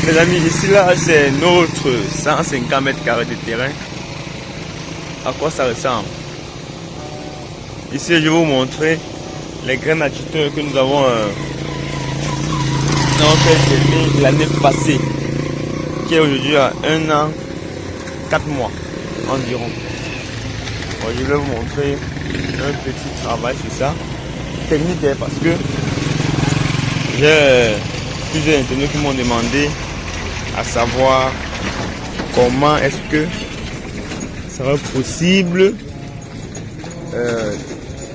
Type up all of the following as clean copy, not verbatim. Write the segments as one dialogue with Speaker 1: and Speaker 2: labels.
Speaker 1: Mes amis, ici là, c'est notre 150 mètres carrés de terrain. À quoi ça ressemble? Ici, je vais vous montrer les graines agiteurs que nous avons fait l'année passée, qui est aujourd'hui à 1 an, 4 mois environ. Bon, je vais vous montrer un petit travail sur ça. Technique, parce que j'ai plusieurs internautes qui m'ont demandé à savoir comment est-ce que ça sera possible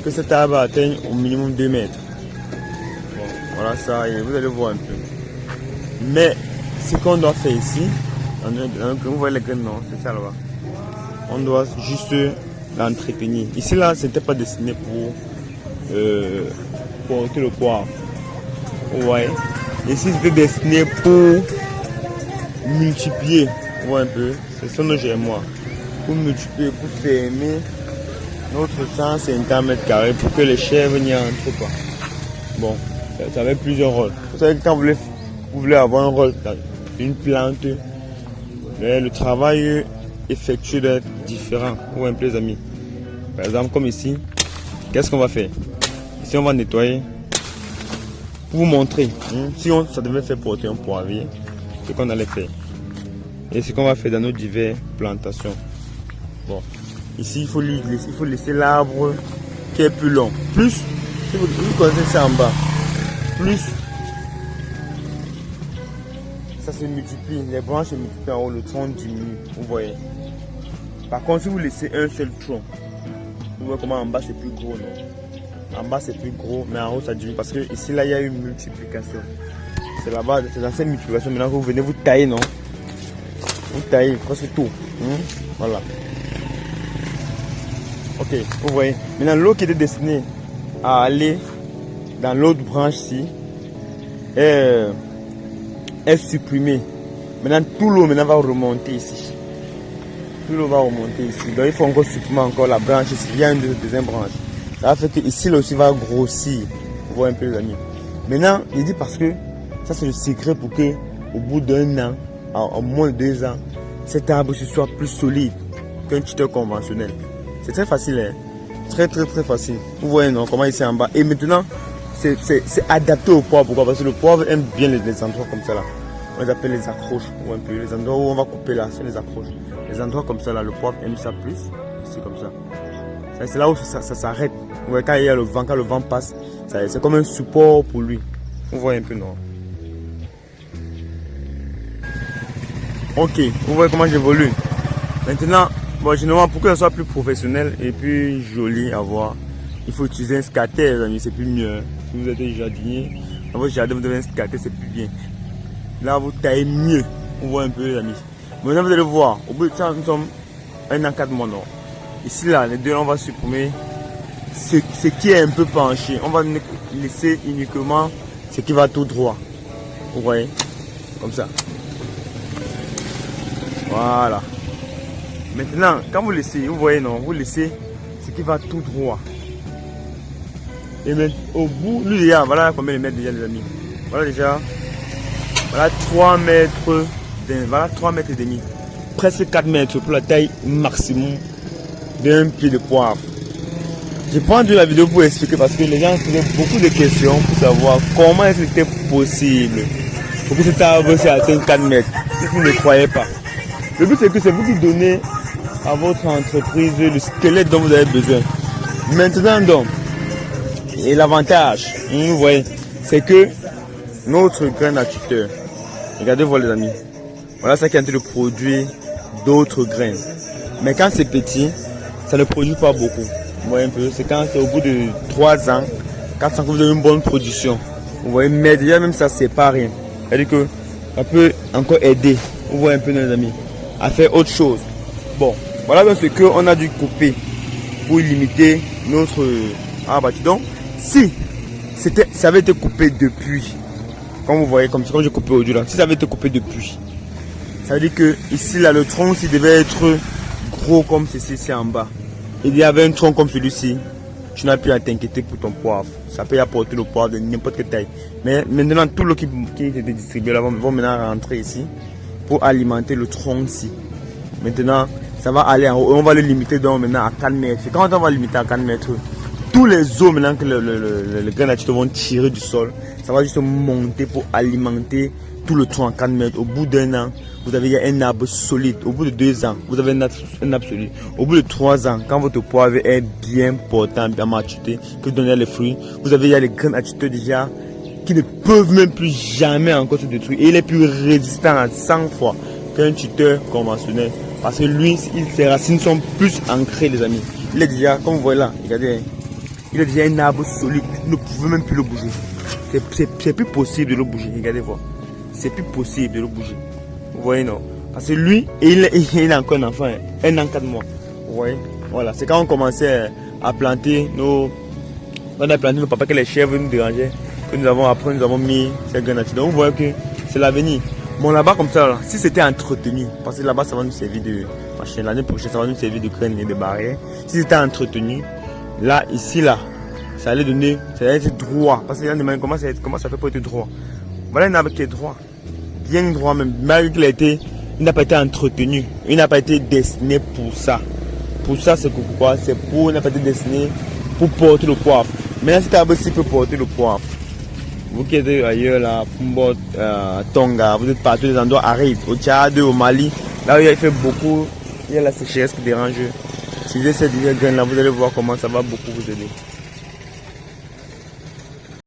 Speaker 1: que cet arbre atteigne au minimum 2 mètres. Bon, voilà ça, et vous allez voir un peu. Mais ce qu'on doit faire ici, vous voyez les graines, non, c'est ça là-bas. On doit juste l'entretenir. Ici là, c'était pas destiné pour porter le poivre. Ouais. Ici, c'était destiné pour multiplier. Vous voyez un peu, c'est ça que j'ai moi. Pour multiplier, pour fermer notre 150 mètres carrés pour que les chèvres n'y entrent pas. Bon, ça avait plusieurs rôles. Vous savez que quand vous voulez avoir un rôle dans une plante, mais le travail effectué doit être différent. Vous voyez un peu les amis. Par exemple, comme ici, qu'est-ce qu'on va faire? Ici, on va nettoyer. Pour vous montrer, ça devait faire porter un poirier, ce qu'on allait faire. Et ce qu'on va faire dans nos diverses plantations. Bon, ici il faut laisser l'arbre qui est plus long. Plus, si vous connaissez ça en bas, plus ça se multiplie, les branches se multiplient en haut, le tronc diminue, vous voyez. Par contre, si vous laissez un seul tronc, vous voyez comment en bas c'est plus gros, non? En bas c'est plus gros, mais en haut ça diminue parce que ici là il y a une multiplication. C'est là-bas, c'est dans cette multiplication maintenant que vous venez vous tailler, non? Vous taillez presque tout. Voilà. Ok, vous voyez. Maintenant, l'eau qui était destinée à aller dans l'autre branche ici est supprimée. Maintenant, tout l'eau va remonter ici. Tout l'eau va remonter ici. Donc, il faut encore supprimer encore la branche ici. Il y a une deuxième branche. Ça va faire que ici, là aussi, va grossir. Vous voyez un peu, les amis. Maintenant, il dit parce que ça, c'est le secret pour que, au bout d'un an, en moins de 2 ans, cet arbre soit plus solide qu'un tuteur conventionnel. C'est très facile, hein? Très facile. Vous voyez non, comment il est en bas. Et maintenant, c'est adapté au poivre. Pourquoi? Parce que le poivre aime bien les endroits comme ça là. On les appelle les accroches. Ou un peu les endroits où on va couper là, c'est les accroches. Les endroits comme ça là, le poivre aime ça plus. C'est comme ça. C'est là où ça s'arrête. Vous voyez, quand il y a le vent, quand le vent passe, c'est comme un support pour lui. Vous voyez un peu non? Ok, vous voyez comment j'évolue. Maintenant, bon, généralement, pour que ça soit plus professionnel et plus joli à voir, il faut utiliser un scatter, les amis, c'est plus mieux. Si vous êtes jardinier, dans votre jardin, vous devez un scatter, c'est plus bien. Là, vous taillez mieux. Vous voyez un peu, les amis. Maintenant, vous allez voir, au bout de ça, nous sommes 1 an, 4 mois. Ici, là, les deux, on va supprimer ce qui est un peu penché. On va laisser uniquement ce qui va tout droit. Vous voyez, comme ça. Voilà. Maintenant, quand vous laissez, vous voyez non, vous laissez ce qui va tout droit. Et maintenant, au bout, lui déjà, voilà combien de mètres déjà les amis. Voilà déjà, voilà 3 mètres, voilà 3 mètres et demi. Presque 4 mètres pour la taille maximum d'un pied de poivre. Je prends de la vidéo pour expliquer parce que les gens faisaient beaucoup de questions pour savoir comment est-ce que c'était possible pour que cet arbre s'atteigne 4 mètres. Si vous ne croyez pas. Le but c'est que c'est vous qui donnez à votre entreprise le squelette dont vous avez besoin. Maintenant donc, et l'avantage, vous voyez, c'est que notre grain à tuteur, regardez vous les amis, voilà ça qui est en train de produire d'autres graines. Mais quand c'est petit, ça ne produit pas beaucoup. Vous voyez un peu, c'est quand c'est au bout de 3 ans, 4 ans que vous avez une bonne production. Vous voyez, mais déjà même ça c'est pas rien. C'est-à-dire que ça peut encore aider, vous voyez un peu les amis, à faire autre chose. Bon, voilà donc ce qu'on a dû couper pour limiter notre arbre. Donc, si ça avait été coupé depuis, comme vous voyez, comme j'ai coupé aujourd'hui là, si ça avait été coupé depuis, ça veut dire que ici là, le tronc s'il devait être gros comme ceci, c'est en bas. Il y avait un tronc comme celui-ci, tu n'as plus à t'inquiéter pour ton poivre. Ça peut apporter le poivre de n'importe quelle taille. Mais maintenant, tout l'eau qui était distribué là vont maintenant rentrer ici pour alimenter le tronc-ci. Maintenant, ça va aller en haut. On va le limiter donc maintenant à 4 mètres. Quand on va limiter à 4 mètres, tous les eaux maintenant que le grain naturel vont tirer du sol, ça va juste monter pour alimenter tout le tronc à 4 mètres. Au bout d'un an, vous avez un arbre solide. Au bout de 2 ans, vous avez un arbre solide. Au bout de 3 ans, quand votre poivre est bien portant, bien maturé, que donner les fruits, vous avez les grains naturels déjà qui ne peuvent même plus jamais encore se détruire. Et il est plus résistant à 100 fois qu'un tuteur conventionnel. Parce que lui, ses racines sont plus ancrées, les amis. Il est déjà, comme vous voyez là, regardez, il est déjà un arbre solide. Vous ne pouvez même plus le bouger. C'est plus possible de le bouger. Regardez voir. C'est plus possible de le bouger. Vous voyez, non? Parce que lui, il est encore un enfant, un an 4 mois. Vous voyez? Voilà. C'est quand on commençait à planter nos papas que les chèvres nous dérangeaient. Que nous avons après, nous avons mis ces grains naturels. Donc vous voyez que c'est l'avenir. Bon, là-bas, comme ça, là, si c'était entretenu, parce que là-bas, ça va nous servir de machin. L'année prochaine, ça va nous servir de graines et de barrières. Si c'était entretenu, là, ici, là, ça allait donner, ça allait être droit. Parce que là, demande comment ça fait pour être droit. Voilà un arbre qui est droit. Bien droit même. Malgré qu'il n'a pas été entretenu. Il n'a pas été destiné pour ça. Pour ça, c'est pourquoi? C'est pour, il n'a pas été destiné pour porter le poivre. Maintenant, cet arbre-ci peut porter le poivre. Vous qui êtes ailleurs, là, Pumbot, Tonga, vous êtes partout des endroits arides, au Tchad, au Mali, là où il fait beaucoup, il y a la sécheresse qui dérange. Si vous avez ces graines là, vous allez voir comment ça va beaucoup vous aider.